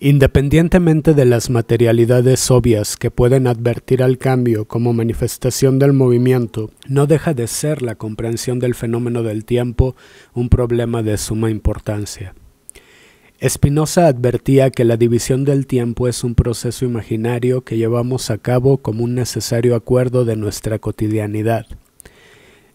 Independientemente de las materialidades obvias que pueden advertir al cambio como manifestación del movimiento, no deja de ser la comprensión del fenómeno del tiempo un problema de suma importancia. Spinoza advertía que la división del tiempo es un proceso imaginario que llevamos a cabo como un necesario acuerdo de nuestra cotidianidad.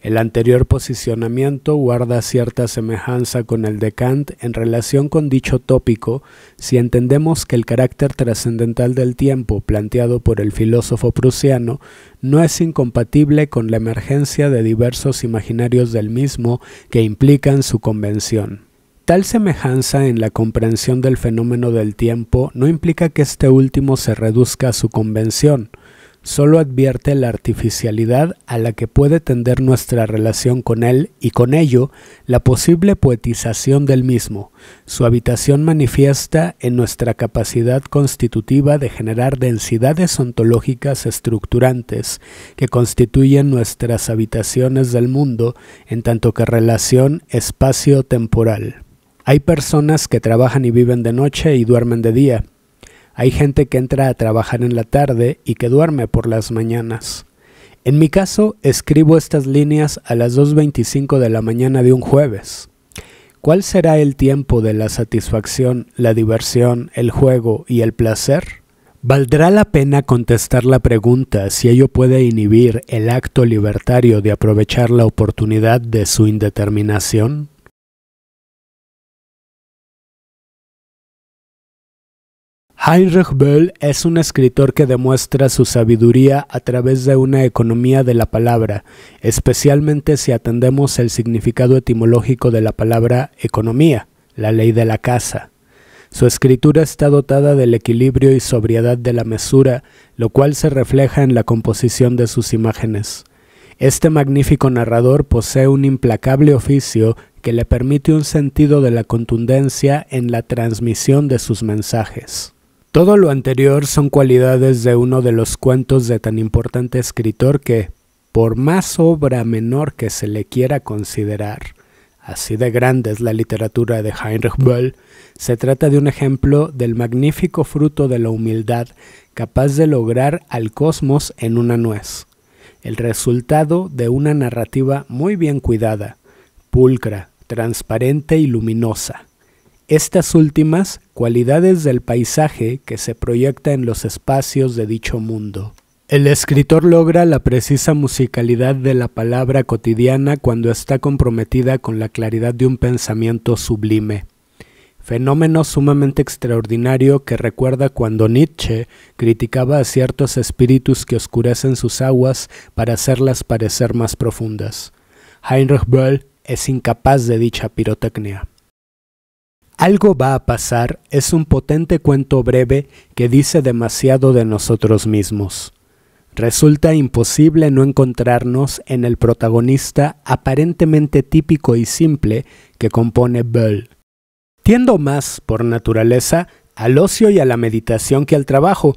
El anterior posicionamiento guarda cierta semejanza con el de Kant en relación con dicho tópico si entendemos que el carácter trascendental del tiempo planteado por el filósofo prusiano no es incompatible con la emergencia de diversos imaginarios del mismo que implican su convención. Tal semejanza en la comprensión del fenómeno del tiempo no implica que este último se reduzca a su convención, solo advierte la artificialidad a la que puede tender nuestra relación con él y con ello la posible poetización del mismo, su habitación manifiesta en nuestra capacidad constitutiva de generar densidades ontológicas estructurantes que constituyen nuestras habitaciones del mundo en tanto que relación espacio-temporal. Hay personas que trabajan y viven de noche y duermen de día. Hay gente que entra a trabajar en la tarde y que duerme por las mañanas. En mi caso, escribo estas líneas a las 2:25 de la mañana de un jueves. ¿Cuál será el tiempo de la satisfacción, la diversión, el juego y el placer? ¿Valdrá la pena contestar la pregunta si ello puede inhibir el acto libertario de aprovechar la oportunidad de su indeterminación? Heinrich Böll es un escritor que demuestra su sabiduría a través de una economía de la palabra, especialmente si atendemos el significado etimológico de la palabra economía, la ley de la casa. Su escritura está dotada del equilibrio y sobriedad de la mesura, lo cual se refleja en la composición de sus imágenes. Este magnífico narrador posee un implacable oficio que le permite un sentido de la contundencia en la transmisión de sus mensajes. Todo lo anterior son cualidades de uno de los cuentos de tan importante escritor que, por más obra menor que se le quiera considerar, así de grande es la literatura de Heinrich Böll, se trata de un ejemplo del magnífico fruto de la humildad capaz de lograr al cosmos en una nuez, el resultado de una narrativa muy bien cuidada, pulcra, transparente y luminosa. Estas últimas, cualidades del paisaje que se proyecta en los espacios de dicho mundo. El escritor logra la precisa musicalidad de la palabra cotidiana cuando está comprometida con la claridad de un pensamiento sublime. Fenómeno sumamente extraordinario que recuerda cuando Nietzsche criticaba a ciertos espíritus que oscurecen sus aguas para hacerlas parecer más profundas. Heinrich Böll es incapaz de dicha pirotecnia. Algo va a pasar es un potente cuento breve que dice demasiado de nosotros mismos. Resulta imposible no encontrarnos en el protagonista aparentemente típico y simple que compone Böll. Tiendo más, por naturaleza, al ocio y a la meditación que al trabajo,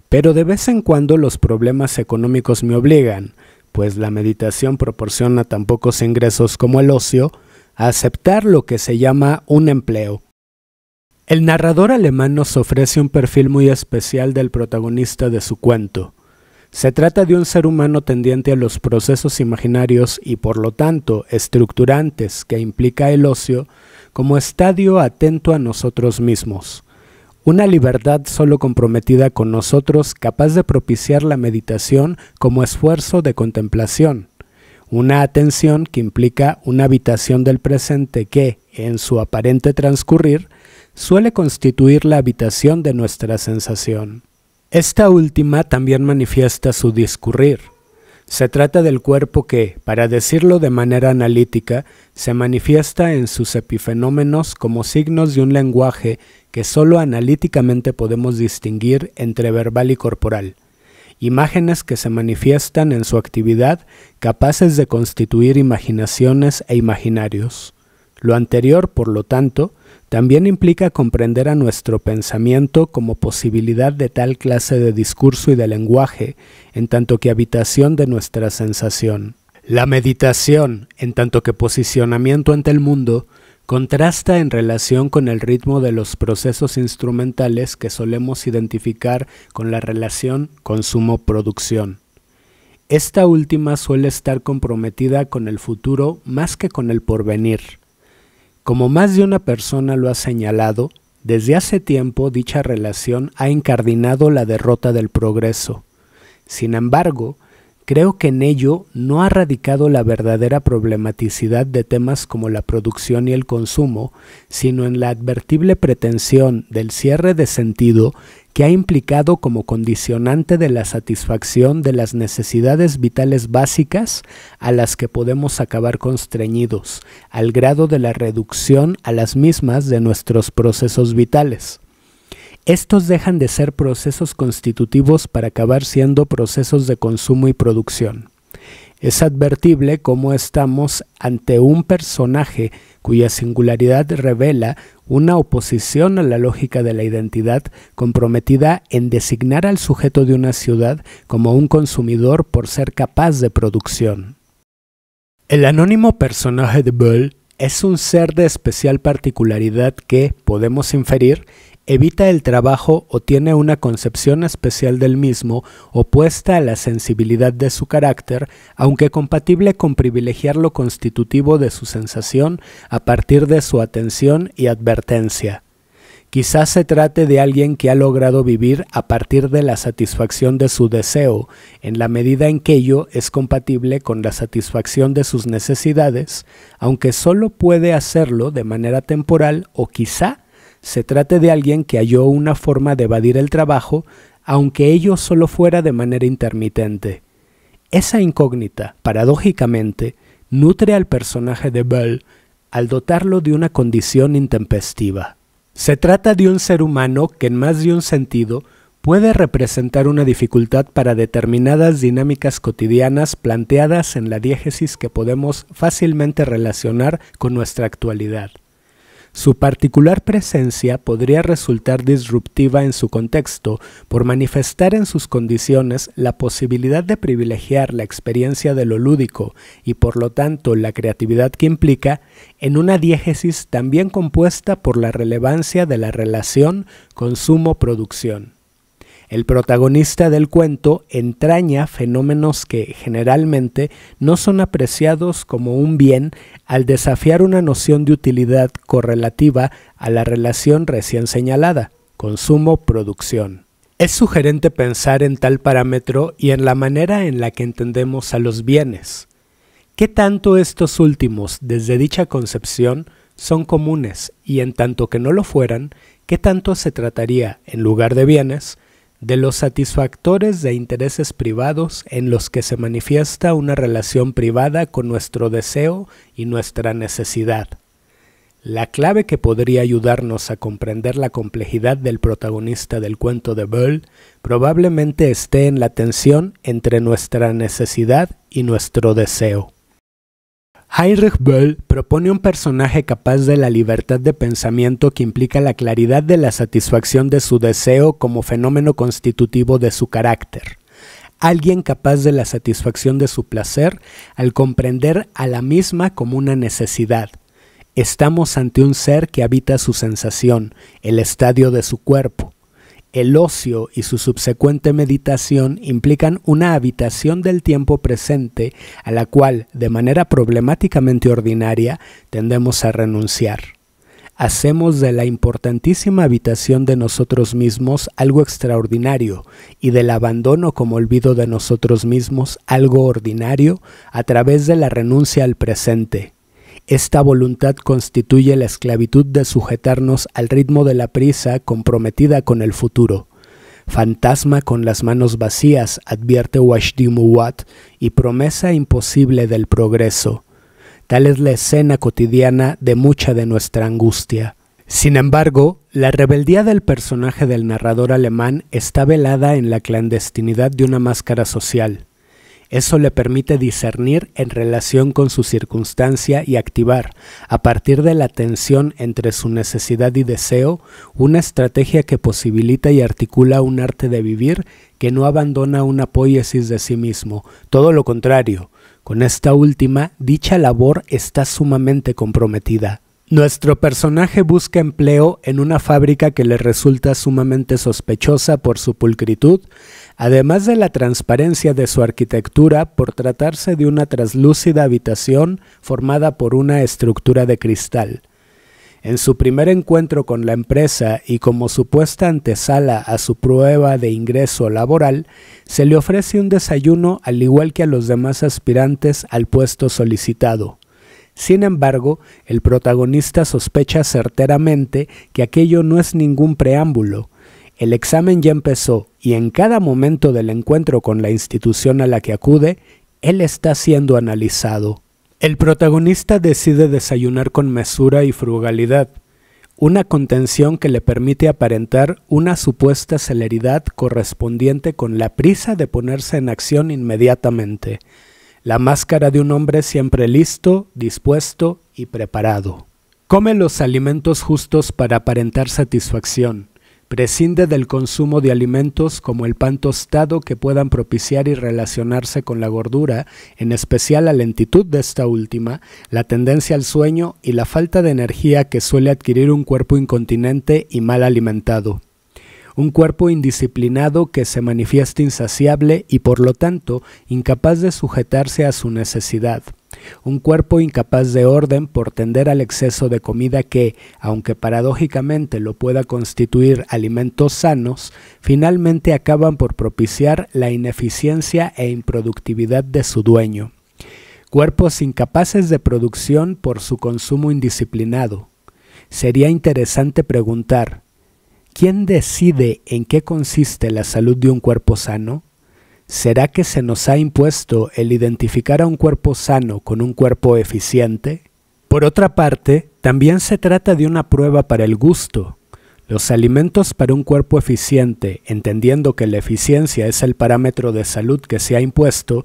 pero de vez en cuando los problemas económicos me obligan, pues la meditación proporciona tan pocos ingresos como el ocio, a aceptar lo que se llama un empleo. El narrador alemán nos ofrece un perfil muy especial del protagonista de su cuento. Se trata de un ser humano tendiente a los procesos imaginarios y por lo tanto estructurantes que implica el ocio como estadio atento a nosotros mismos. Una libertad solo comprometida con nosotros capaz de propiciar la meditación como esfuerzo de contemplación. Una atención que implica una habitación del presente que, en su aparente transcurrir, suele constituir la habitación de nuestra sensación. Esta última también manifiesta su discurrir. Se trata del cuerpo que, para decirlo de manera analítica, se manifiesta en sus epifenómenos como signos de un lenguaje que solo analíticamente podemos distinguir entre verbal y corporal. Imágenes que se manifiestan en su actividad capaces de constituir imaginaciones e imaginarios. Lo anterior, por lo tanto, también implica comprender a nuestro pensamiento como posibilidad de tal clase de discurso y de lenguaje, en tanto que habitación de nuestra sensación. La meditación, en tanto que posicionamiento ante el mundo, Contrasta en relación con el ritmo de los procesos instrumentales que solemos identificar con la relación consumo-producción. Esta última suele estar comprometida con el futuro más que con el porvenir. Como más de una persona lo ha señalado, desde hace tiempo dicha relación ha incardinado la derrota del progreso. Sin embargo, creo que en ello no ha radicado la verdadera problematicidad de temas como la producción y el consumo, sino en la advertible pretensión del cierre de sentido que ha implicado como condicionante de la satisfacción de las necesidades vitales básicas a las que podemos acabar constreñidos, al grado de la reducción a las mismas de nuestros procesos vitales. Estos dejan de ser procesos constitutivos para acabar siendo procesos de consumo y producción. Es advertible cómo estamos ante un personaje cuya singularidad revela una oposición a la lógica de la identidad comprometida en designar al sujeto de una ciudad como un consumidor por ser capaz de producción. El anónimo personaje de Bull es un ser de especial particularidad que, podemos inferir, evita el trabajo o tiene una concepción especial del mismo opuesta a la sensibilidad de su carácter, aunque compatible con privilegiar lo constitutivo de su sensación a partir de su atención y advertencia. Quizás se trate de alguien que ha logrado vivir a partir de la satisfacción de su deseo, en la medida en que ello es compatible con la satisfacción de sus necesidades, aunque solo puede hacerlo de manera temporal, o quizá se trate de alguien que halló una forma de evadir el trabajo, aunque ello solo fuera de manera intermitente. Esa incógnita, paradójicamente, nutre al personaje de Bull al dotarlo de una condición intempestiva. Se trata de un ser humano que en más de un sentido puede representar una dificultad para determinadas dinámicas cotidianas planteadas en la diégesis que podemos fácilmente relacionar con nuestra actualidad. Su particular presencia podría resultar disruptiva en su contexto por manifestar en sus condiciones la posibilidad de privilegiar la experiencia de lo lúdico y por lo tanto la creatividad que implica en una diégesis también compuesta por la relevancia de la relación consumo-producción. El protagonista del cuento entraña fenómenos que generalmente no son apreciados como un bien al desafiar una noción de utilidad correlativa a la relación recién señalada, consumo-producción. Es sugerente pensar en tal parámetro y en la manera en la que entendemos a los bienes. ¿Qué tanto estos últimos, desde dicha concepción, son comunes y en tanto que no lo fueran, qué tanto se trataría, en lugar de bienes, de los satisfactores de intereses privados en los que se manifiesta una relación privada con nuestro deseo y nuestra necesidad? La clave que podría ayudarnos a comprender la complejidad del protagonista del cuento de Bull probablemente esté en la tensión entre nuestra necesidad y nuestro deseo. Heinrich Böll propone un personaje capaz de la libertad de pensamiento que implica la claridad de la satisfacción de su deseo como fenómeno constitutivo de su carácter. Alguien capaz de la satisfacción de su placer al comprender a la misma como una necesidad. Estamos ante un ser que habita su sensación, el estadio de su cuerpo. El ocio y su subsecuente meditación implican una habitación del tiempo presente a la cual, de manera problemáticamente ordinaria, tendemos a renunciar. Hacemos de la importantísima habitación de nosotros mismos algo extraordinario y del abandono como olvido de nosotros mismos algo ordinario a través de la renuncia al presente. Esta voluntad constituye la esclavitud de sujetarnos al ritmo de la prisa comprometida con el futuro. Fantasma con las manos vacías, advierte Wajdi Mouawad, y promesa imposible del progreso. Tal es la escena cotidiana de mucha de nuestra angustia. Sin embargo, la rebeldía del personaje del narrador alemán está velada en la clandestinidad de una máscara social. Eso le permite discernir en relación con su circunstancia y activar, a partir de la tensión entre su necesidad y deseo, una estrategia que posibilita y articula un arte de vivir que no abandona una poiesis de sí mismo. Todo lo contrario, con esta última, dicha labor está sumamente comprometida. Nuestro personaje busca empleo en una fábrica que le resulta sumamente sospechosa por su pulcritud, además de la transparencia de su arquitectura por tratarse de una traslúcida habitación formada por una estructura de cristal. En su primer encuentro con la empresa y como supuesta antesala a su prueba de ingreso laboral, se le ofrece un desayuno al igual que a los demás aspirantes al puesto solicitado. Sin embargo, el protagonista sospecha certeramente que aquello no es ningún preámbulo. El examen ya empezó y en cada momento del encuentro con la institución a la que acude, él está siendo analizado. El protagonista decide desayunar con mesura y frugalidad, una contención que le permite aparentar una supuesta celeridad correspondiente con la prisa de ponerse en acción inmediatamente. La máscara de un hombre siempre listo, dispuesto y preparado. Come los alimentos justos para aparentar satisfacción. Prescinde del consumo de alimentos como el pan tostado que puedan propiciar y relacionarse con la gordura, en especial la lentitud de esta última, la tendencia al sueño y la falta de energía que suele adquirir un cuerpo incontinente y mal alimentado. Un cuerpo indisciplinado que se manifiesta insaciable y por lo tanto incapaz de sujetarse a su necesidad. Un cuerpo incapaz de orden por tender al exceso de comida que, aunque paradójicamente lo pueda constituir alimentos sanos, finalmente acaban por propiciar la ineficiencia e improductividad de su dueño. Cuerpos incapaces de producción por su consumo indisciplinado. Sería interesante preguntar, ¿quién decide en qué consiste la salud de un cuerpo sano? ¿Será que se nos ha impuesto el identificar a un cuerpo sano con un cuerpo eficiente? Por otra parte, también se trata de una prueba para el gusto. Los alimentos para un cuerpo eficiente, entendiendo que la eficiencia es el parámetro de salud que se ha impuesto,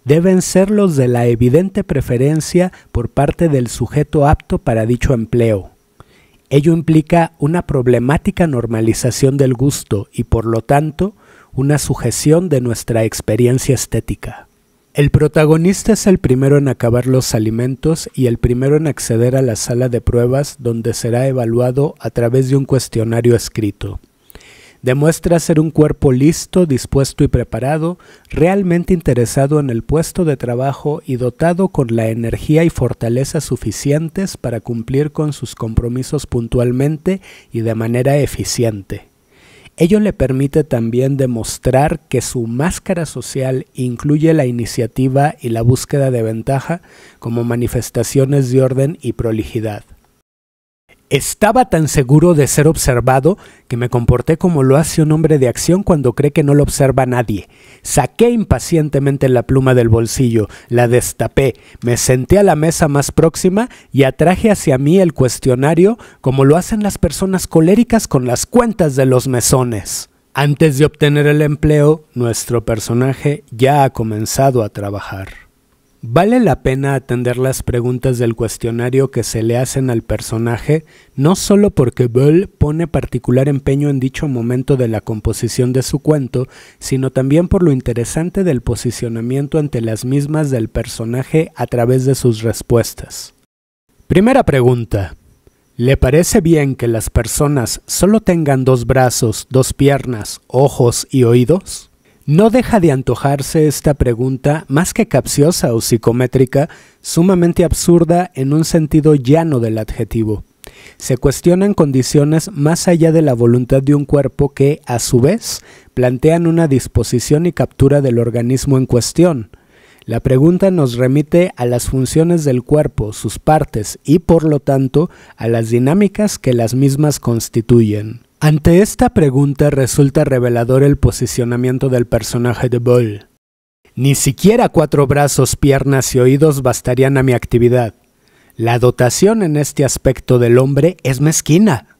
deben ser los de la evidente preferencia por parte del sujeto apto para dicho empleo. Ello implica una problemática normalización del gusto y, por lo tanto, una sujeción de nuestra experiencia estética. El protagonista es el primero en acabar los alimentos y el primero en acceder a la sala de pruebas donde será evaluado a través de un cuestionario escrito. Demuestra ser un cuerpo listo, dispuesto y preparado, realmente interesado en el puesto de trabajo y dotado con la energía y fortaleza suficientes para cumplir con sus compromisos puntualmente y de manera eficiente. Ello le permite también demostrar que su máscara social incluye la iniciativa y la búsqueda de ventaja como manifestaciones de orden y prolijidad. Estaba tan seguro de ser observado que me comporté como lo hace un hombre de acción cuando cree que no lo observa nadie. Saqué impacientemente la pluma del bolsillo, la destapé, me senté a la mesa más próxima y atraje hacia mí el cuestionario como lo hacen las personas coléricas con las cuentas de los mesones. Antes de obtener el empleo, nuestro personaje ya ha comenzado a trabajar. Vale la pena atender las preguntas del cuestionario que se le hacen al personaje, no solo porque Böll pone particular empeño en dicho momento de la composición de su cuento, sino también por lo interesante del posicionamiento ante las mismas del personaje a través de sus respuestas. Primera pregunta. ¿Le parece bien que las personas solo tengan 2 brazos, 2 piernas, ojos y oídos? No deja de antojarse esta pregunta, más que capciosa o psicométrica, sumamente absurda en un sentido llano del adjetivo. Se cuestionan condiciones más allá de la voluntad de un cuerpo que, a su vez, plantean una disposición y captura del organismo en cuestión. La pregunta nos remite a las funciones del cuerpo, sus partes y, por lo tanto, a las dinámicas que las mismas constituyen. Ante esta pregunta resulta revelador el posicionamiento del personaje de Böll. Ni siquiera 4 brazos, piernas y oídos bastarían a mi actividad. La dotación en este aspecto del hombre es mezquina.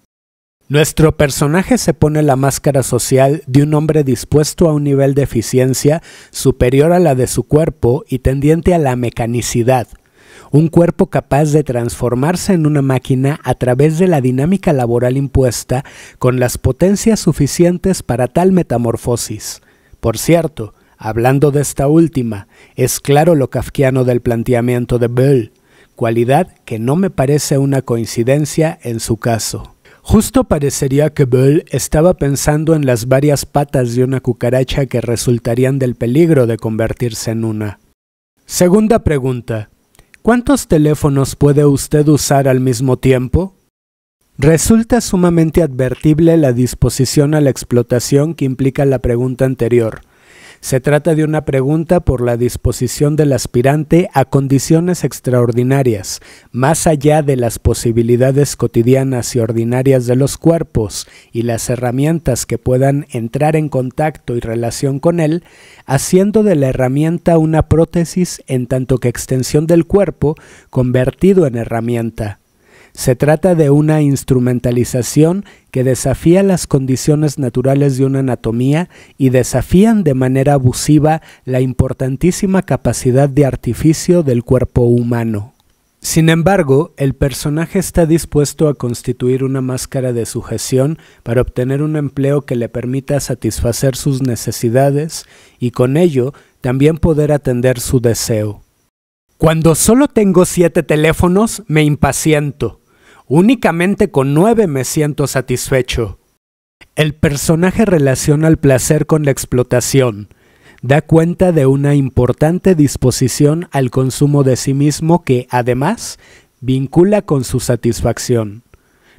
Nuestro personaje se pone la máscara social de un hombre dispuesto a un nivel de eficiencia superior a la de su cuerpo y tendiente a la mecanicidad. Un cuerpo capaz de transformarse en una máquina a través de la dinámica laboral impuesta con las potencias suficientes para tal metamorfosis. Por cierto, hablando de esta última, es claro lo kafkiano del planteamiento de Böll. cualidad que no me parece una coincidencia en su caso. Justo parecería que Böll estaba pensando en las varias patas de una cucaracha que resultarían del peligro de convertirse en una. Segunda pregunta. ¿Cuántos teléfonos puede usted usar al mismo tiempo? Resulta sumamente advertible la disposición a la explotación que implica la pregunta anterior. Se trata de una pregunta por la disposición del aspirante a condiciones extraordinarias, más allá de las posibilidades cotidianas y ordinarias de los cuerpos y las herramientas que puedan entrar en contacto y relación con él, haciendo de la herramienta una prótesis en tanto que extensión del cuerpo convertido en herramienta. Se trata de una instrumentalización que desafía las condiciones naturales de una anatomía y desafían de manera abusiva la importantísima capacidad de artificio del cuerpo humano. Sin embargo, el personaje está dispuesto a constituir una máscara de sujeción para obtener un empleo que le permita satisfacer sus necesidades y con ello también poder atender su deseo. Cuando solo tengo 7 teléfonos, me impaciento. Únicamente con 9 me siento satisfecho. El personaje relaciona el placer con la explotación. Da cuenta de una importante disposición al consumo de sí mismo que, además, vincula con su satisfacción.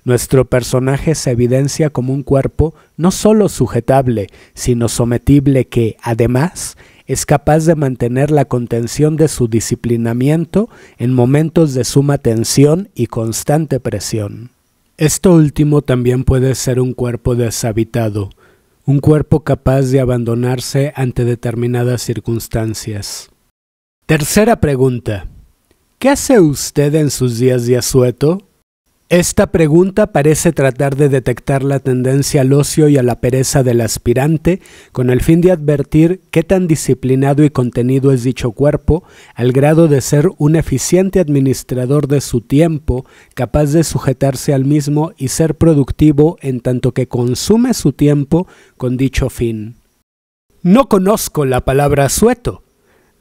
Nuestro personaje se evidencia como un cuerpo no solo sujetable, sino sometible que, además, es capaz de mantener la contención de su disciplinamiento en momentos de suma tensión y constante presión. Esto último también puede ser un cuerpo deshabitado, un cuerpo capaz de abandonarse ante determinadas circunstancias. Tercera pregunta. ¿Qué hace usted en sus días de asueto? Esta pregunta parece tratar de detectar la tendencia al ocio y a la pereza del aspirante con el fin de advertir qué tan disciplinado y contenido es dicho cuerpo al grado de ser un eficiente administrador de su tiempo, capaz de sujetarse al mismo y ser productivo en tanto que consume su tiempo con dicho fin. No conozco la palabra asueto.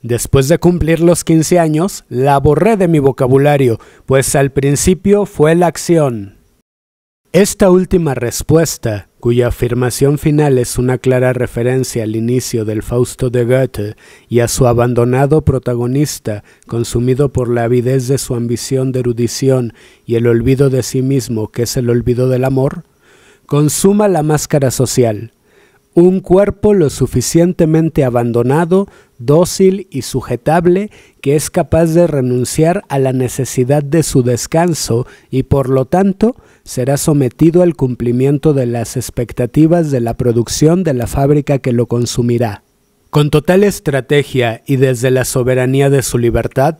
Después de cumplir los 15 años, la borré de mi vocabulario, pues al principio fue la acción. Esta última respuesta, cuya afirmación final es una clara referencia al inicio del Fausto de Goethe y a su abandonado protagonista, consumido por la avidez de su ambición de erudición y el olvido de sí mismo, que es el olvido del amor, consuma la máscara social. Un cuerpo lo suficientemente abandonado, dócil y sujetable que es capaz de renunciar a la necesidad de su descanso y por lo tanto será sometido al cumplimiento de las expectativas de la producción de la fábrica que lo consumirá. Con total estrategia y desde la soberanía de su libertad,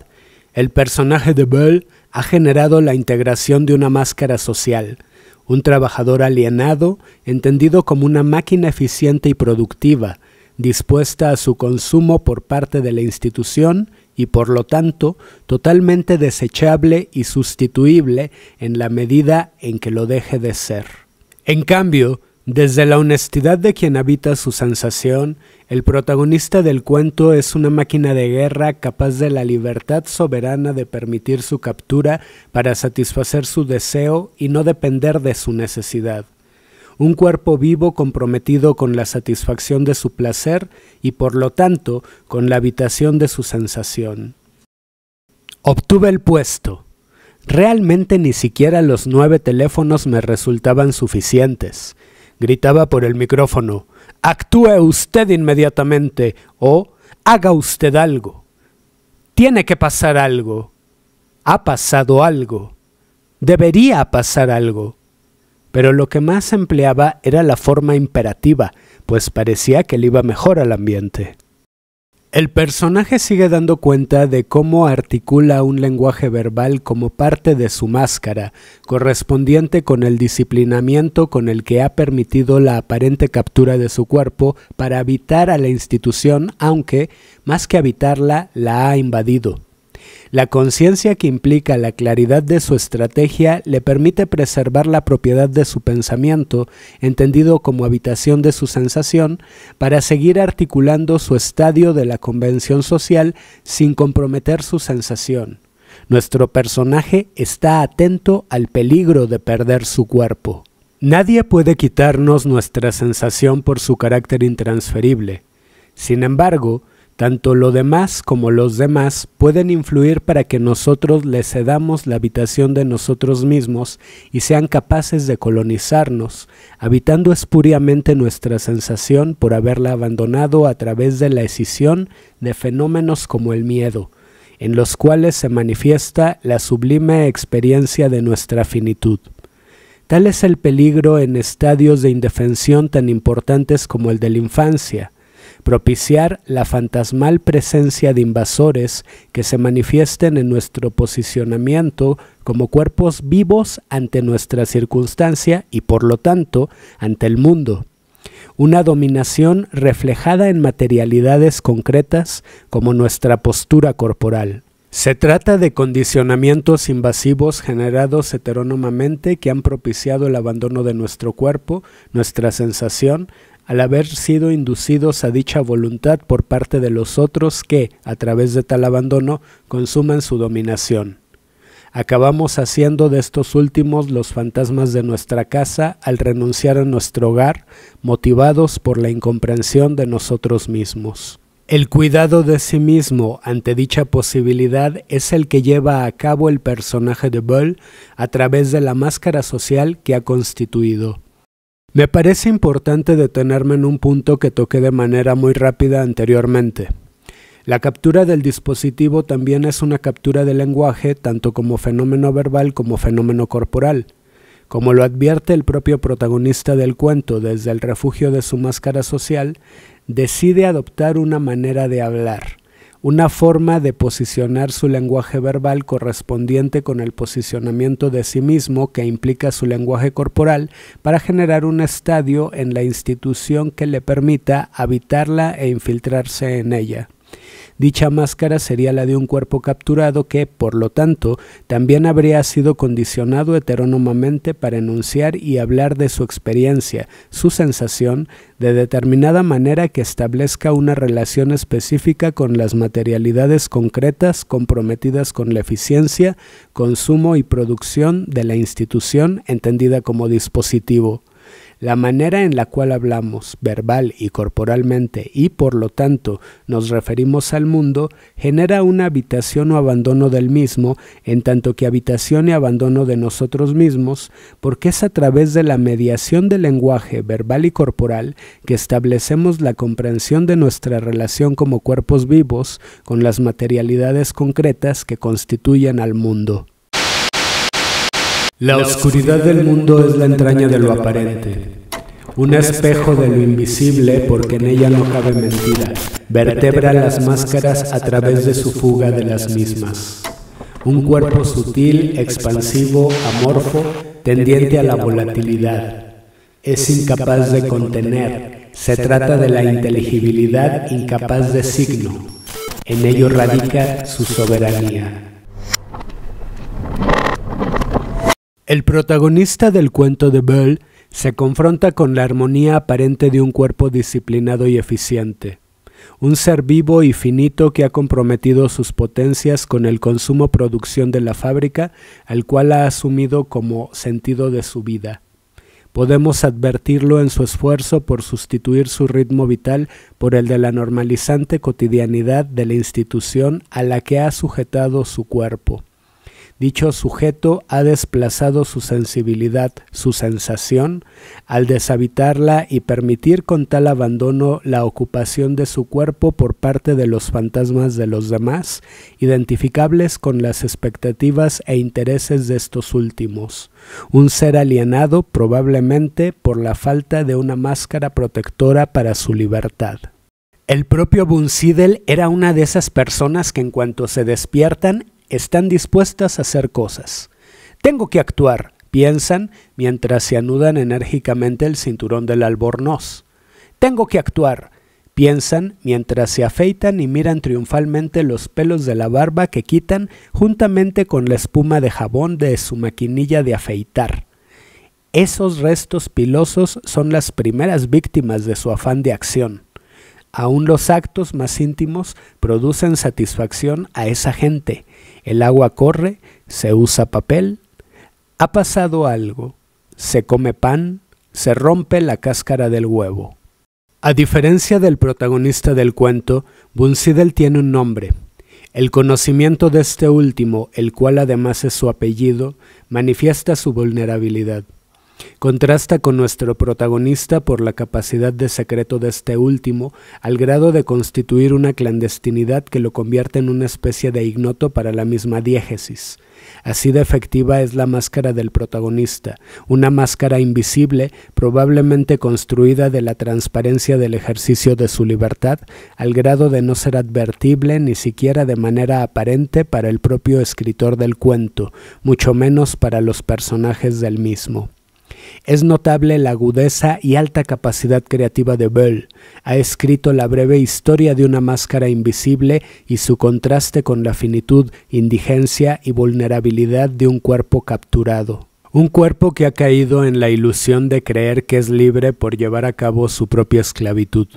el personaje de Böll ha generado la integración de una máscara social, un trabajador alienado, entendido como una máquina eficiente y productiva, dispuesta a su consumo por parte de la institución y por lo tanto totalmente desechable y sustituible en la medida en que lo deje de ser. En cambio, desde la honestidad de quien habita su sensación, el protagonista del cuento es una máquina de guerra capaz de la libertad soberana de permitir su captura para satisfacer su deseo y no depender de su necesidad. Un cuerpo vivo comprometido con la satisfacción de su placer y por lo tanto con la habitación de su sensación. Obtuve el puesto. Realmente ni siquiera los 9 teléfonos me resultaban suficientes. Gritaba por el micrófono, «Actúe usted inmediatamente» o «Haga usted algo». Tiene que pasar algo. Ha pasado algo. Debería pasar algo. Pero lo que más empleaba era la forma imperativa, pues parecía que le iba mejor al ambiente. El personaje sigue dando cuenta de cómo articula un lenguaje verbal como parte de su máscara, correspondiente con el disciplinamiento con el que ha permitido la aparente captura de su cuerpo para habitar a la institución, aunque, más que habitarla, la ha invadido. La conciencia que implica la claridad de su estrategia le permite preservar la propiedad de su pensamiento, entendido como habitación de su sensación, para seguir articulando su estadio de la convención social sin comprometer su sensación. Nuestro personaje está atento al peligro de perder su cuerpo. Nadie puede quitarnos nuestra sensación por su carácter intransferible. Sin embargo, tanto lo demás como los demás pueden influir para que nosotros les cedamos la habitación de nosotros mismos y sean capaces de colonizarnos, habitando espuriamente nuestra sensación por haberla abandonado a través de la escisión de fenómenos como el miedo, en los cuales se manifiesta la sublime experiencia de nuestra finitud. Tal es el peligro en estadios de indefensión tan importantes como el de la infancia, propiciar la fantasmal presencia de invasores que se manifiesten en nuestro posicionamiento como cuerpos vivos ante nuestra circunstancia y por lo tanto ante el mundo. Una dominación reflejada en materialidades concretas como nuestra postura corporal. Se trata de condicionamientos invasivos generados heterónomamente que han propiciado el abandono de nuestro cuerpo, nuestra sensación, al haber sido inducidos a dicha voluntad por parte de los otros que, a través de tal abandono, consuman su dominación. Acabamos haciendo de estos últimos los fantasmas de nuestra casa al renunciar a nuestro hogar, motivados por la incomprensión de nosotros mismos. El cuidado de sí mismo ante dicha posibilidad es el que lleva a cabo el personaje de Böll a través de la máscara social que ha constituido. Me parece importante detenerme en un punto que toqué de manera muy rápida anteriormente. La captura del dispositivo también es una captura del lenguaje, tanto como fenómeno verbal como fenómeno corporal. Como lo advierte el propio protagonista del cuento desde el refugio de su máscara social, decide adoptar una manera de hablar, una forma de posicionar su lenguaje verbal correspondiente con el posicionamiento de sí mismo que implica su lenguaje corporal para generar un estadio en la institución que le permita habitarla e infiltrarse en ella. Dicha máscara sería la de un cuerpo capturado que, por lo tanto, también habría sido condicionado heterónomamente para enunciar y hablar de su experiencia, su sensación, de determinada manera que establezca una relación específica con las materialidades concretas comprometidas con la eficiencia, consumo y producción de la institución entendida como dispositivo. La manera en la cual hablamos, verbal y corporalmente, y por lo tanto nos referimos al mundo, genera una habitación o abandono del mismo, en tanto que habitación y abandono de nosotros mismos, porque es a través de la mediación del lenguaje verbal y corporal que establecemos la comprensión de nuestra relación como cuerpos vivos con las materialidades concretas que constituyen al mundo. La oscuridad del mundo es la entraña de lo aparente, un espejo de lo invisible porque en ella no cabe mentira, vertebra las máscaras a través de su fuga de las mismas. Un cuerpo sutil, expansivo, amorfo, tendiente a la volatilidad. Es incapaz de contener, se trata de la inteligibilidad incapaz de signo. En ello radica su soberanía. El protagonista del cuento de Böll se confronta con la armonía aparente de un cuerpo disciplinado y eficiente, un ser vivo y finito que ha comprometido sus potencias con el consumo-producción de la fábrica, al cual ha asumido como sentido de su vida. Podemos advertirlo en su esfuerzo por sustituir su ritmo vital por el de la normalizante cotidianidad de la institución a la que ha sujetado su cuerpo. Dicho sujeto ha desplazado su sensibilidad, su sensación, al deshabitarla y permitir con tal abandono la ocupación de su cuerpo por parte de los fantasmas de los demás, identificables con las expectativas e intereses de estos últimos. Un ser alienado probablemente por la falta de una máscara protectora para su libertad. El propio Wunsiedel era una de esas personas que en cuanto se despiertan, están dispuestas a hacer cosas. Tengo que actuar, piensan mientras se anudan enérgicamente el cinturón del albornoz. Tengo que actuar, piensan mientras se afeitan y miran triunfalmente los pelos de la barba que quitan juntamente con la espuma de jabón de su maquinilla de afeitar. Esos restos pilosos son las primeras víctimas de su afán de acción. Aún los actos más íntimos producen satisfacción a esa gente. el agua corre, se usa papel, ha pasado algo, se come pan, se rompe la cáscara del huevo. A diferencia del protagonista del cuento, Wunsiedel tiene un nombre. El conocimiento de este último, el cual además es su apellido, manifiesta su vulnerabilidad. Contrasta con nuestro protagonista por la capacidad de secreto de este último, al grado de constituir una clandestinidad que lo convierte en una especie de ignoto para la misma diégesis. Así de efectiva es la máscara del protagonista, una máscara invisible, probablemente construida de la transparencia del ejercicio de su libertad, al grado de no ser advertible ni siquiera de manera aparente para el propio escritor del cuento, mucho menos para los personajes del mismo. Es notable la agudeza y alta capacidad creativa de Böll. Ha escrito la breve historia de una máscara invisible y su contraste con la finitud, indigencia y vulnerabilidad de un cuerpo capturado. Un cuerpo que ha caído en la ilusión de creer que es libre por llevar a cabo su propia esclavitud.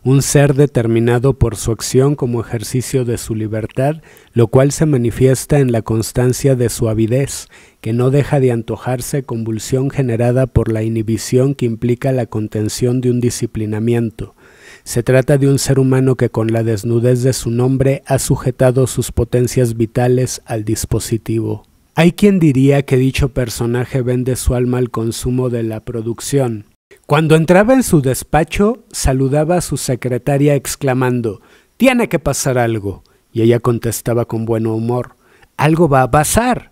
Un ser determinado por su acción como ejercicio de su libertad, lo cual se manifiesta en la constancia de su avidez, que no deja de antojarse convulsión generada por la inhibición que implica la contención de un disciplinamiento. Se trata de un ser humano que con la desnudez de su nombre ha sujetado sus potencias vitales al dispositivo. Hay quien diría que dicho personaje vende su alma al consumo de la producción. Cuando entraba en su despacho, saludaba a su secretaria exclamando: «Tiene que pasar algo», y ella contestaba con buen humor: «Algo va a pasar».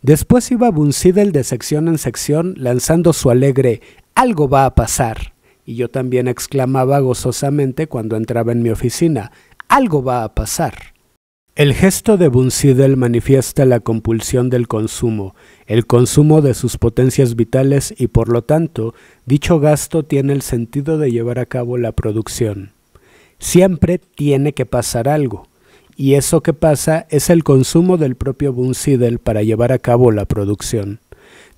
Después iba Wunsiedel de sección en sección lanzando su alegre «Algo va a pasar», y yo también exclamaba gozosamente cuando entraba en mi oficina: «Algo va a pasar». El gesto de Wunsiedel manifiesta la compulsión del consumo, el consumo de sus potencias vitales y por lo tanto, dicho gasto tiene el sentido de llevar a cabo la producción. Siempre tiene que pasar algo, y eso que pasa es el consumo del propio Wunsiedel para llevar a cabo la producción.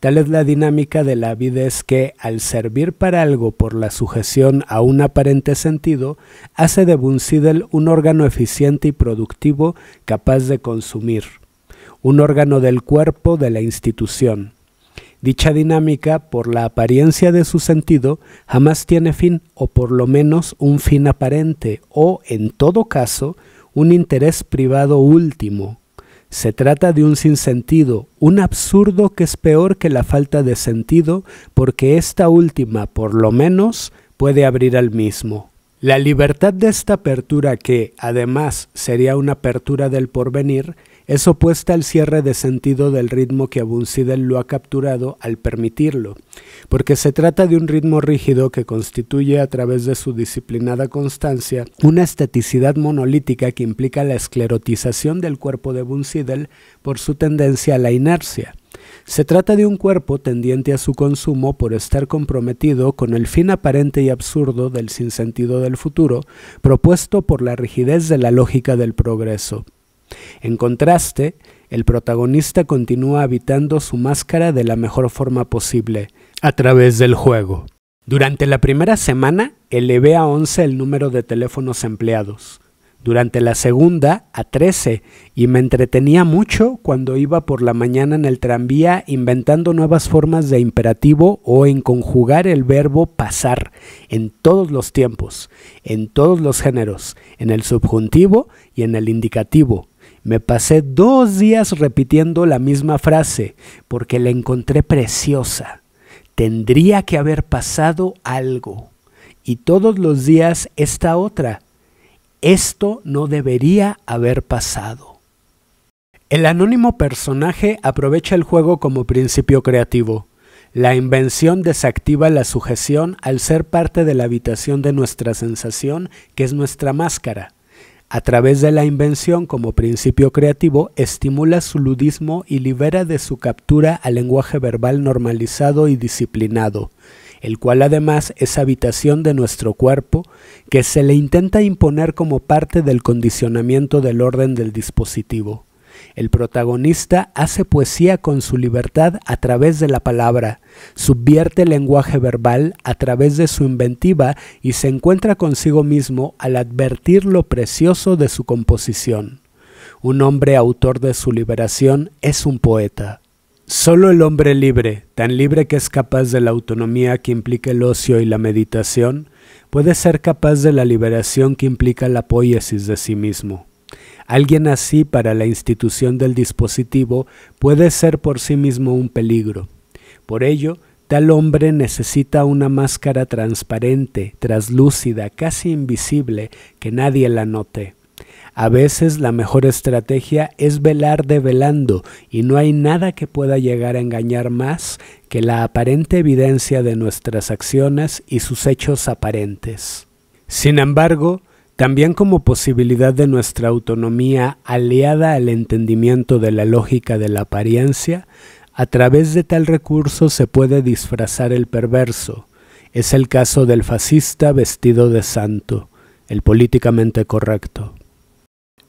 Tal es la dinámica de la avidez que, al servir para algo por la sujeción a un aparente sentido, hace de Wunsiedel un órgano eficiente y productivo capaz de consumir, un órgano del cuerpo de la institución. Dicha dinámica, por la apariencia de su sentido, jamás tiene fin, o por lo menos un fin aparente, o, en todo caso, un interés privado último. Se trata de un sinsentido, un absurdo que es peor que la falta de sentido, porque esta última, por lo menos, puede abrir al mismo. La libertad de esta apertura, que, además, sería una apertura del porvenir, es opuesta al cierre de sentido del ritmo que a Wunsiedel lo ha capturado al permitirlo, porque se trata de un ritmo rígido que constituye a través de su disciplinada constancia una esteticidad monolítica que implica la esclerotización del cuerpo de Wunsiedel por su tendencia a la inercia. Se trata de un cuerpo tendiente a su consumo por estar comprometido con el fin aparente y absurdo del sinsentido del futuro, propuesto por la rigidez de la lógica del progreso. En contraste, el protagonista continúa habitando su máscara de la mejor forma posible, a través del juego. Durante la primera semana, elevé a 11 el número de teléfonos empleados. Durante la segunda, a 13, y me entretenía mucho cuando iba por la mañana en el tranvía inventando nuevas formas de imperativo o en conjugar el verbo pasar en todos los tiempos, en todos los géneros, en el subjuntivo y en el indicativo. Me pasé 2 días repitiendo la misma frase porque la encontré preciosa. Tendría que haber pasado algo. Y todos los días esta otra. Esto no debería haber pasado. El anónimo personaje aprovecha el juego como principio creativo. La invención desactiva la sujeción al ser parte de la habitación de nuestra sensación, que es nuestra máscara. A través de la invención como principio creativo, estimula su ludismo y libera de su captura al lenguaje verbal normalizado y disciplinado, el cual además es habitación de nuestro cuerpo, que se le intenta imponer como parte del condicionamiento del orden del dispositivo. El protagonista hace poesía con su libertad a través de la palabra, subvierte el lenguaje verbal a través de su inventiva y se encuentra consigo mismo al advertir lo precioso de su composición. un hombre autor de su liberación, es un poeta. Solo el hombre libre, tan libre que es capaz de la autonomía que implica el ocio y la meditación, puede ser capaz de la liberación que implica la poiesis de sí mismo. Alguien así para la institución del dispositivo puede ser por sí mismo un peligro. Por ello, tal hombre necesita una máscara transparente, traslúcida, casi invisible, que nadie la note. A veces la mejor estrategia es velar develando, y no hay nada que pueda llegar a engañar más que la aparente evidencia de nuestras acciones y sus hechos aparentes. Sin embargo, también como posibilidad de nuestra autonomía aliada al entendimiento de la lógica de la apariencia, a través de tal recurso se puede disfrazar el perverso. Es el caso del fascista vestido de santo, el políticamente correcto.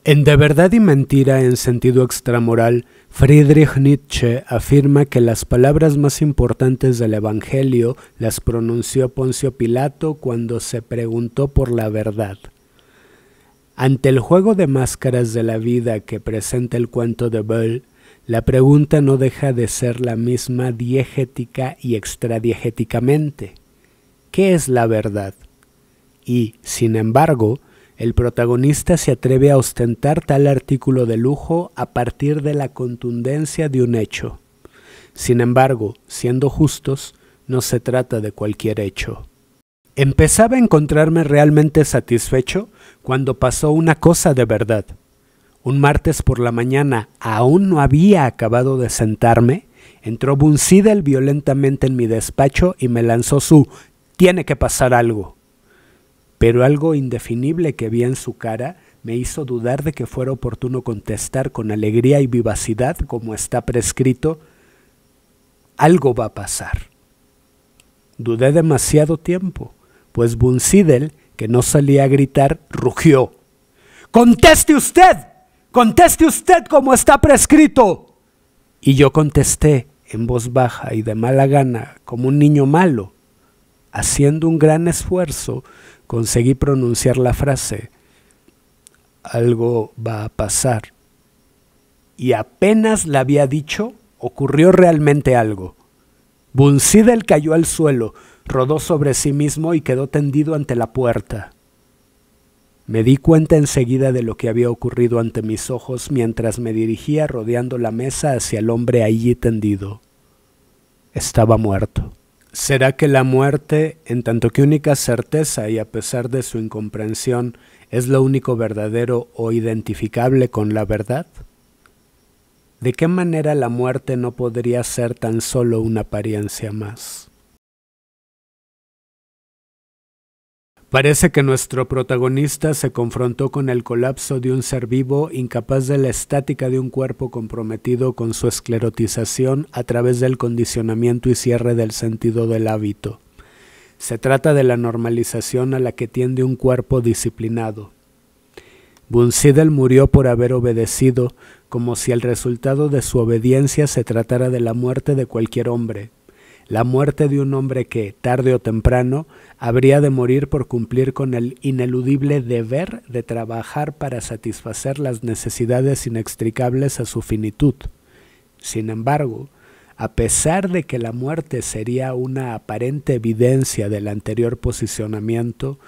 En De verdad y mentira en sentido extramoral, Friedrich Nietzsche afirma que las palabras más importantes del Evangelio las pronunció Poncio Pilato cuando se preguntó por la verdad. Ante el juego de máscaras de la vida que presenta el cuento de Boole, la pregunta no deja de ser la misma diegética y extradiegéticamente. ¿Qué es la verdad? Y, sin embargo, el protagonista se atreve a ostentar tal artículo de lujo a partir de la contundencia de un hecho. Sin embargo, siendo justos, no se trata de cualquier hecho. Empezaba a encontrarme realmente satisfecho cuando pasó una cosa de verdad. Un martes por la mañana, aún no había acabado de sentarme, entró Bunsidel violentamente en mi despacho y me lanzó su «tiene que pasar algo». Pero algo indefinible que vi en su cara me hizo dudar de que fuera oportuno contestar con alegría y vivacidad, como está prescrito, «algo va a pasar». Dudé demasiado tiempo, pues Bunsidel, que no salía a gritar, rugió. «¡Conteste usted! ¡Conteste usted como está prescrito!» Y yo contesté en voz baja y de mala gana, como un niño malo. Haciendo un gran esfuerzo, conseguí pronunciar la frase, «algo va a pasar». Y apenas la había dicho, ocurrió realmente algo. Bunsidel cayó al suelo, rodó sobre sí mismo y quedó tendido ante la puerta. Me di cuenta enseguida de lo que había ocurrido ante mis ojos mientras me dirigía rodeando la mesa hacia el hombre allí tendido. Estaba muerto. ¿Será que la muerte, en tanto que única certeza y a pesar de su incomprensión, es lo único verdadero o identificable con la verdad? ¿De qué manera la muerte no podría ser tan solo una apariencia más? Parece que nuestro protagonista se confrontó con el colapso de un ser vivo incapaz de la estática de un cuerpo comprometido con su esclerotización a través del condicionamiento y cierre del sentido del hábito. Se trata de la normalización a la que tiende un cuerpo disciplinado. Bunsidel murió por haber obedecido, como si el resultado de su obediencia se tratara de la muerte de cualquier hombre. La muerte de un hombre que, tarde o temprano, habría de morir por cumplir con el ineludible deber de trabajar para satisfacer las necesidades inextricables a su finitud. Sin embargo, a pesar de que la muerte sería una aparente evidencia del anterior posicionamiento,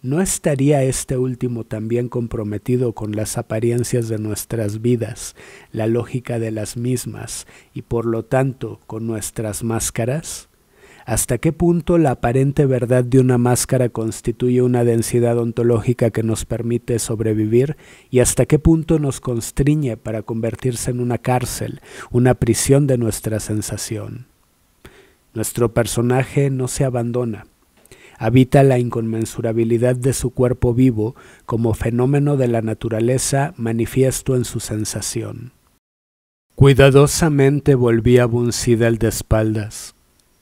¿no estaría este último también comprometido con las apariencias de nuestras vidas, la lógica de las mismas y por lo tanto con nuestras máscaras? ¿Hasta qué punto la aparente verdad de una máscara constituye una densidad ontológica que nos permite sobrevivir y hasta qué punto nos constriñe para convertirse en una cárcel, una prisión de nuestra sensación? Nuestro personaje no se abandona. Habita la inconmensurabilidad de su cuerpo vivo como fenómeno de la naturaleza manifiesto en su sensación. Cuidadosamente volví a Bunsidel de espaldas.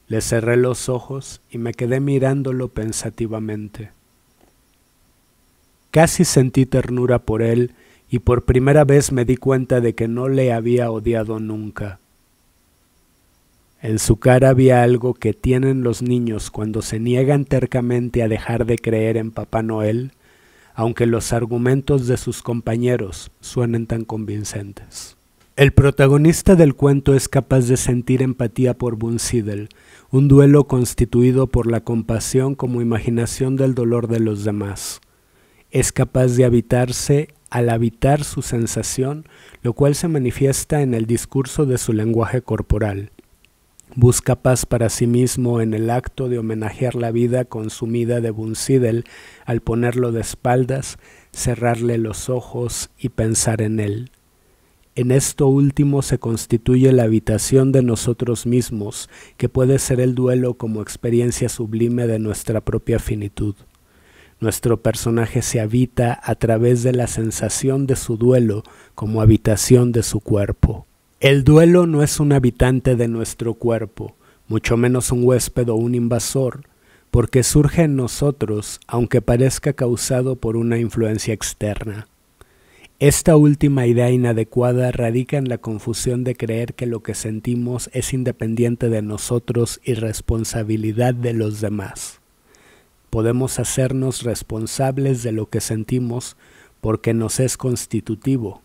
Le cerré los ojos y me quedé mirándolo pensativamente. Casi sentí ternura por él y por primera vez me di cuenta de que no le había odiado nunca. En su cara había algo que tienen los niños cuando se niegan tercamente a dejar de creer en Papá Noel, aunque los argumentos de sus compañeros suenen tan convincentes. El protagonista del cuento es capaz de sentir empatía por Wunsiedel, un duelo constituido por la compasión como imaginación del dolor de los demás. Es capaz de habitarse al habitar su sensación, lo cual se manifiesta en el discurso de su lenguaje corporal. Busca paz para sí mismo en el acto de homenajear la vida consumida de Wunsiedel al ponerlo de espaldas, cerrarle los ojos y pensar en él. En esto último se constituye la habitación de nosotros mismos, que puede ser el duelo como experiencia sublime de nuestra propia finitud. Nuestro personaje se habita a través de la sensación de su duelo como habitación de su cuerpo. El duelo no es un habitante de nuestro cuerpo, mucho menos un huésped o un invasor, porque surge en nosotros, aunque parezca causado por una influencia externa. Esta última idea inadecuada radica en la confusión de creer que lo que sentimos es independiente de nosotros y responsabilidad de los demás. Podemos hacernos responsables de lo que sentimos porque nos es constitutivo.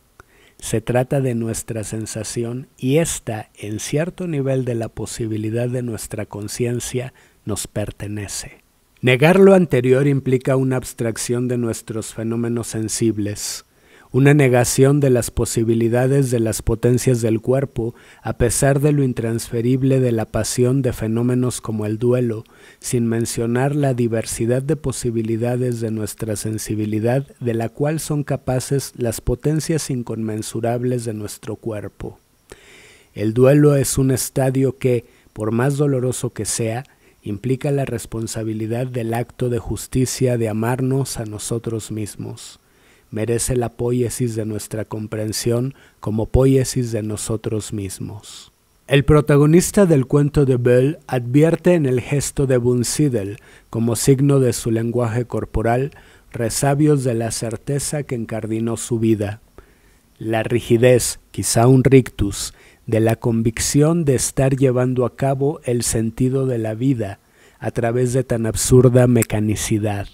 Se trata de nuestra sensación y ésta, en cierto nivel de la posibilidad de nuestra conciencia, nos pertenece. Negar lo anterior implica una abstracción de nuestros fenómenos sensibles, una negación de las posibilidades de las potencias del cuerpo, a pesar de lo intransferible de la pasión de fenómenos como el duelo, sin mencionar la diversidad de posibilidades de nuestra sensibilidad, de la cual son capaces las potencias inconmensurables de nuestro cuerpo. El duelo es un estadio que, por más doloroso que sea, implica la responsabilidad del acto de justicia de amarnos a nosotros mismos. Merece la poiesis de nuestra comprensión como poiesis de nosotros mismos. El protagonista del cuento de Böll advierte en el gesto de Wunsiedel, como signo de su lenguaje corporal, resabios de la certeza que encardinó su vida. La rigidez, quizá un rictus, de la convicción de estar llevando a cabo el sentido de la vida a través de tan absurda mecanicidad.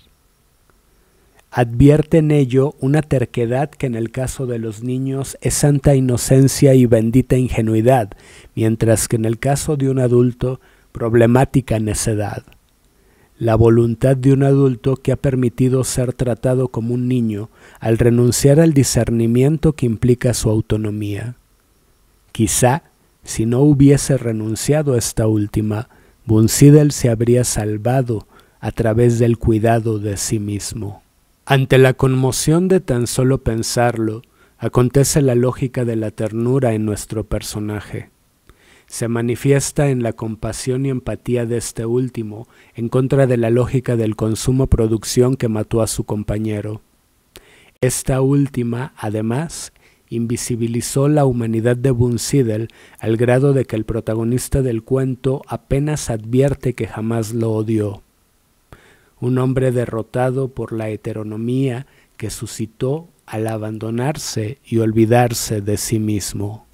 Advierte en ello una terquedad que en el caso de los niños es santa inocencia y bendita ingenuidad, mientras que en el caso de un adulto, problemática necedad. La voluntad de un adulto que ha permitido ser tratado como un niño al renunciar al discernimiento que implica su autonomía. Quizá, si no hubiese renunciado a esta última, Wunsiedel se habría salvado a través del cuidado de sí mismo. Ante la conmoción de tan solo pensarlo, acontece la lógica de la ternura en nuestro personaje. Se manifiesta en la compasión y empatía de este último, en contra de la lógica del consumo-producción que mató a su compañero. Esta última, además, invisibilizó la humanidad de Wunsiedel al grado de que el protagonista del cuento apenas advierte que jamás lo odió. Un hombre derrotado por la heteronomía que suscitó al abandonarse y olvidarse de sí mismo.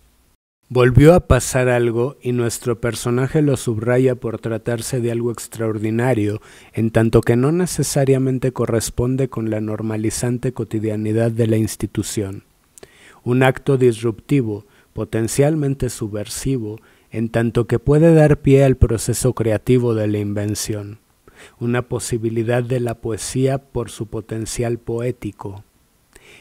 Volvió a pasar algo y nuestro personaje lo subraya por tratarse de algo extraordinario, en tanto que no necesariamente corresponde con la normalizante cotidianidad de la institución. Un acto disruptivo, potencialmente subversivo, en tanto que puede dar pie al proceso creativo de la invención. Una posibilidad de la poesía por su potencial poético.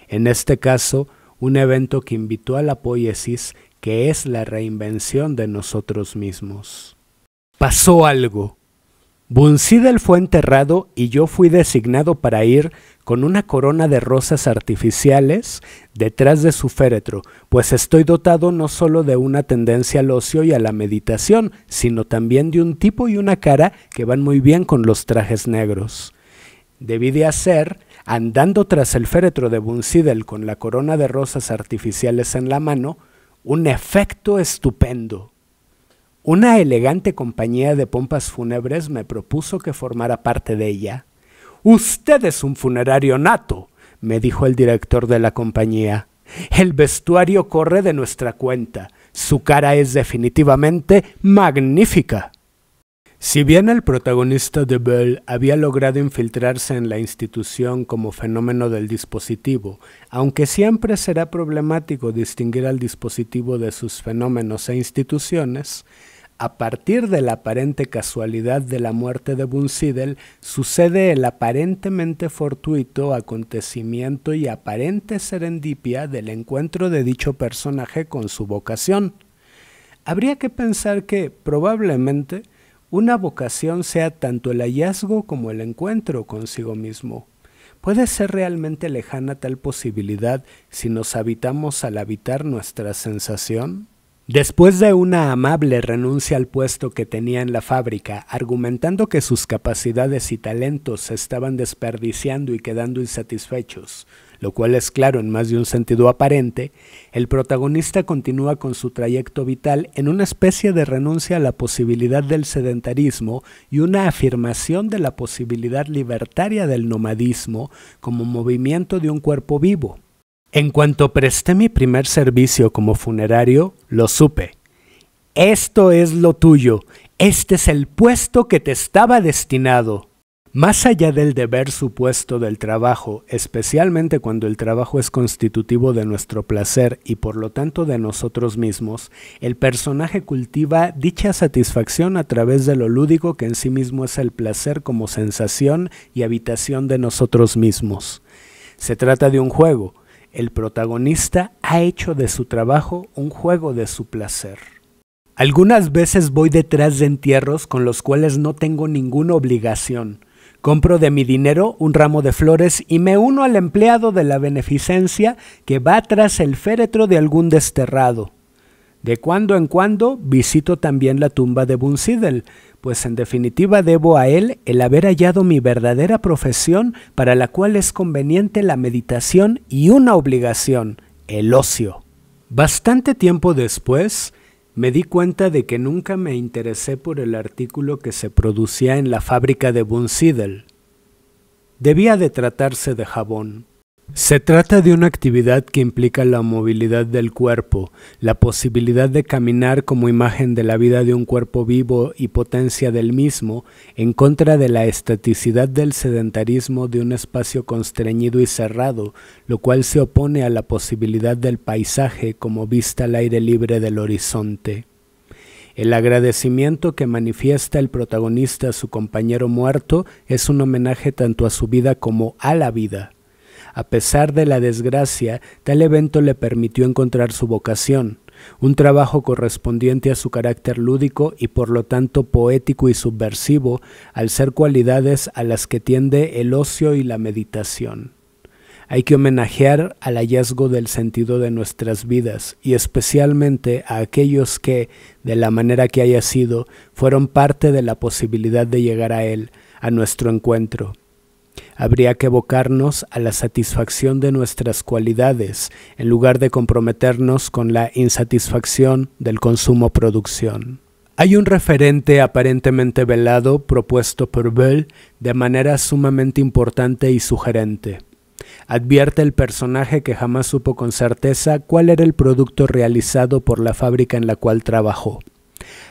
En este caso, un evento que invitó a la poiesis, que es la reinvención de nosotros mismos. Pasó algo. Wunsiedel fue enterrado y yo fui designado para ir con una corona de rosas artificiales detrás de su féretro, pues estoy dotado no solo de una tendencia al ocio y a la meditación, sino también de un tipo y una cara que van muy bien con los trajes negros. Debí de hacer, andando tras el féretro de Wunsiedel con la corona de rosas artificiales en la mano, un efecto estupendo. Una elegante compañía de pompas fúnebres me propuso que formara parte de ella. «Usted es un funerario nato», me dijo el director de la compañía. «El vestuario corre de nuestra cuenta. Su cara es definitivamente magnífica». Si bien el protagonista de Bell había logrado infiltrarse en la institución como fenómeno del dispositivo, aunque siempre será problemático distinguir al dispositivo de sus fenómenos e instituciones, a partir de la aparente casualidad de la muerte de Wunsiedel sucede el aparentemente fortuito acontecimiento y aparente serendipia del encuentro de dicho personaje con su vocación. Habría que pensar que, probablemente, una vocación sea tanto el hallazgo como el encuentro consigo mismo. ¿Puede ser realmente lejana tal posibilidad si nos habitamos al habitar nuestra sensación? Después de una amable renuncia al puesto que tenía en la fábrica, argumentando que sus capacidades y talentos se estaban desperdiciando y quedando insatisfechos, lo cual es claro en más de un sentido aparente, el protagonista continúa con su trayecto vital en una especie de renuncia a la posibilidad del sedentarismo y una afirmación de la posibilidad libertaria del nomadismo como movimiento de un cuerpo vivo. En cuanto presté mi primer servicio como funerario, lo supe. Esto es lo tuyo, este es el puesto que te estaba destinado. Más allá del deber supuesto del trabajo, especialmente cuando el trabajo es constitutivo de nuestro placer y por lo tanto de nosotros mismos, el personaje cultiva dicha satisfacción a través de lo lúdico que en sí mismo es el placer como sensación y habitación de nosotros mismos. Se trata de un juego. El protagonista ha hecho de su trabajo un juego de su placer. Algunas veces voy detrás de entierros con los cuales no tengo ninguna obligación. Compro de mi dinero un ramo de flores y me uno al empleado de la beneficencia que va tras el féretro de algún desterrado. De cuando en cuando visito también la tumba de Wunsiedel, pues en definitiva debo a él el haber hallado mi verdadera profesión para la cual es conveniente la meditación y una obligación, el ocio. Bastante tiempo después, me di cuenta de que nunca me interesé por el artículo que se producía en la fábrica de Wunsiedel. Debía de tratarse de jabón. Se trata de una actividad que implica la movilidad del cuerpo, la posibilidad de caminar como imagen de la vida de un cuerpo vivo y potencia del mismo, en contra de la estaticidad del sedentarismo de un espacio constreñido y cerrado, lo cual se opone a la posibilidad del paisaje como vista al aire libre del horizonte. El agradecimiento que manifiesta el protagonista a su compañero muerto es un homenaje tanto a su vida como a la vida. A pesar de la desgracia, tal evento le permitió encontrar su vocación, un trabajo correspondiente a su carácter lúdico y por lo tanto poético y subversivo, al ser cualidades a las que tiende el ocio y la meditación. Hay que homenajear al hallazgo del sentido de nuestras vidas y especialmente a aquellos que, de la manera que haya sido, fueron parte de la posibilidad de llegar a él, a nuestro encuentro. Habría que evocarnos a la satisfacción de nuestras cualidades en lugar de comprometernos con la insatisfacción del consumo-producción. Hay un referente aparentemente velado propuesto por Bell de manera sumamente importante y sugerente. Advierte el personaje que jamás supo con certeza cuál era el producto realizado por la fábrica en la cual trabajó.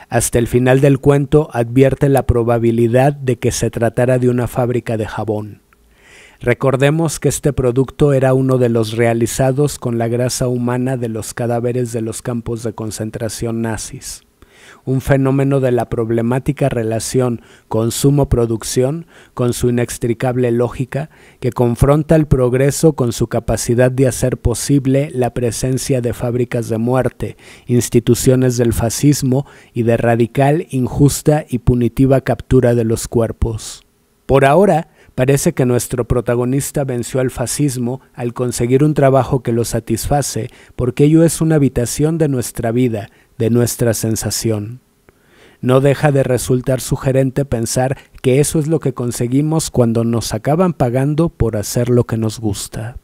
Hasta el final del cuento advierte la probabilidad de que se tratara de una fábrica de jabón. Recordemos que este producto era uno de los realizados con la grasa humana de los cadáveres de los campos de concentración nazis. Un fenómeno de la problemática relación consumo-producción con su inextricable lógica que confronta el progreso con su capacidad de hacer posible la presencia de fábricas de muerte, instituciones del fascismo y de radical, injusta y punitiva captura de los cuerpos. Por ahora, parece que nuestro protagonista venció al fascismo al conseguir un trabajo que lo satisface, porque ello es una habitación de nuestra vida, de nuestra sensación. No deja de resultar sugerente pensar que eso es lo que conseguimos cuando nos acaban pagando por hacer lo que nos gusta.